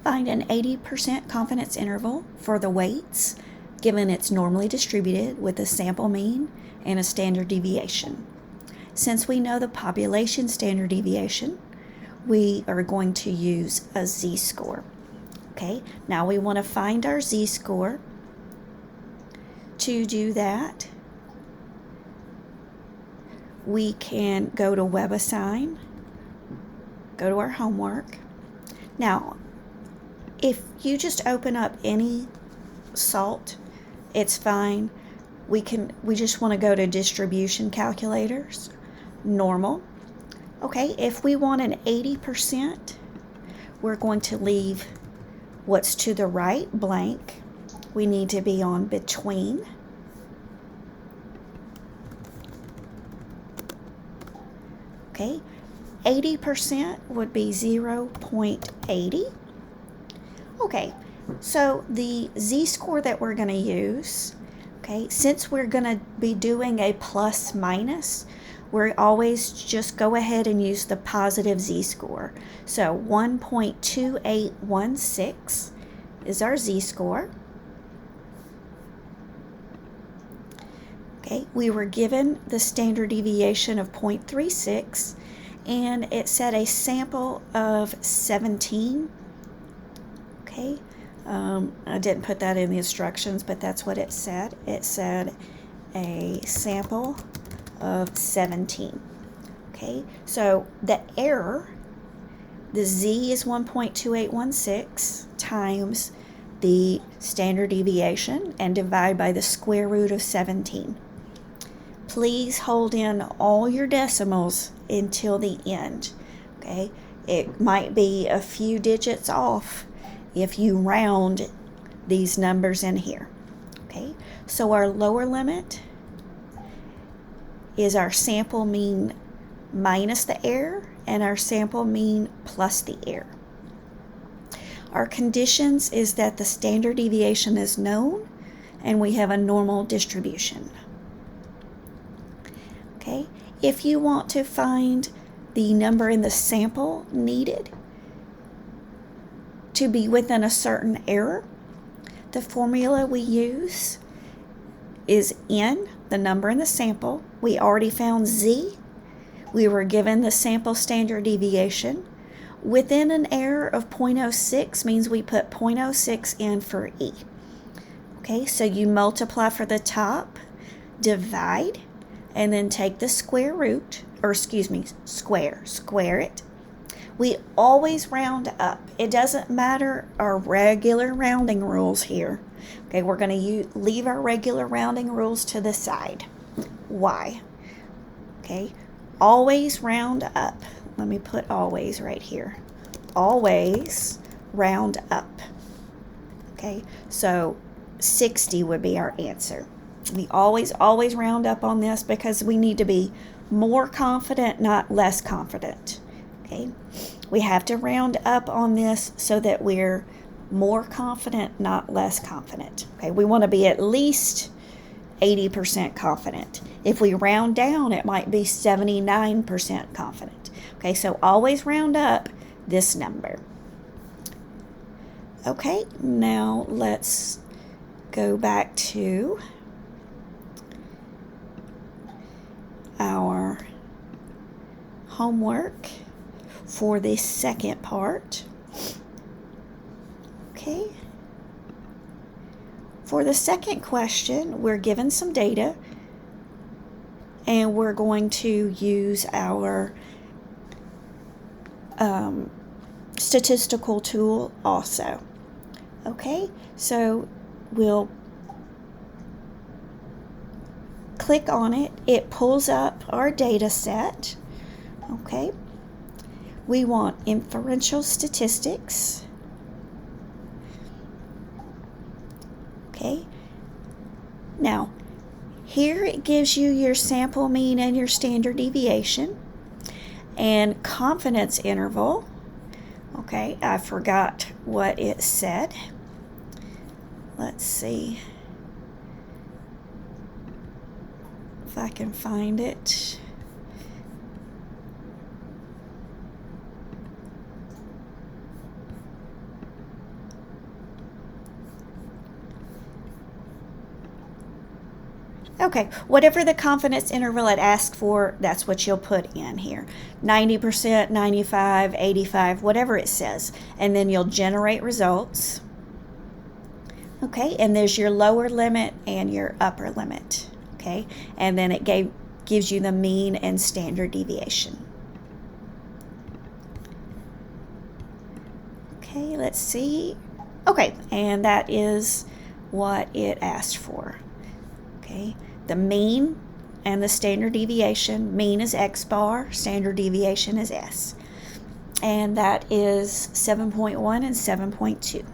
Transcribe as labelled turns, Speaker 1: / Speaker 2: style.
Speaker 1: find an 80% confidence interval for the weights, given it's normally distributed with a sample mean and a standard deviation. Since we know the population standard deviation, we are going to use a z-score. Okay, now we want to find our z-score. To do that, we can go to WebAssign, go to our homework. Now, if you just open up any SALT, it's fine. We just want to go to distribution calculators, normal. Okay, if we want an 80%, we're going to leave what's to the right blank. We need to be on between. Okay, 80% would be 0.80. Okay, so the z-score that we're going to use, okay, since we're going to be doing a plus minus, we always just go ahead and use the positive z-score. So 1.2816 is our z-score. Okay, we were given the standard deviation of 0.36, and it said a sample of 17. Okay, I didn't put that in the instructions, but that's what it said. It said a sample of 17. Okay, so the error, the z is 1.2816 times the standard deviation and divide by the square root of 17. Please hold in all your decimals until the end. Okay, it might be a few digits off if you round these numbers in here. Okay, so our lower limit is our sample mean minus the error and our sample mean plus the error. Our conditions is that the standard deviation is known and we have a normal distribution. Okay, if you want to find the number in the sample needed to be within a certain error, the formula we use is n, the number in the sample. We already found z. We were given the sample standard deviation. Within an error of 0.06 means we put 0.06 in for e. Okay, so you multiply for the top, divide, and then take the square root, or excuse me, square it. We always round up. It doesn't matter our regular rounding rules here. Okay, we're going to leave our regular rounding rules to the side. Why? Okay, always round up. Let me put always right here. Always round up. Okay, so 60 would be our answer. We always round up on this because we need to be more confident, not less confident. Okay, we have to round up on this so that we're more confident, not less confident. Okay, we want to be at least 80% confident. If we round down, it might be 79% confident. Okay, so always round up this number. Okay, now let's go back to our homework for the second part. Okay. For the second question, we're given some data and we're going to use our statistical tool also. Okay, so we'll click on it. It pulls up our data set. Okay, we want inferential statistics. Okay, now here it gives you your sample mean and your standard deviation and confidence interval. Okay, I forgot what it said. Let's see if I can find it. Okay, whatever the confidence interval it asks for, that's what you'll put in here. 90%, 95, 85, whatever it says. And then you'll generate results. Okay, and there's your lower limit and your upper limit. Okay, and then it gives you the mean and standard deviation. Okay, let's see. Okay, and that is what it asked for. Okay, the mean and the standard deviation. Mean is X bar, standard deviation is S. And that is 7.1 and 7.2.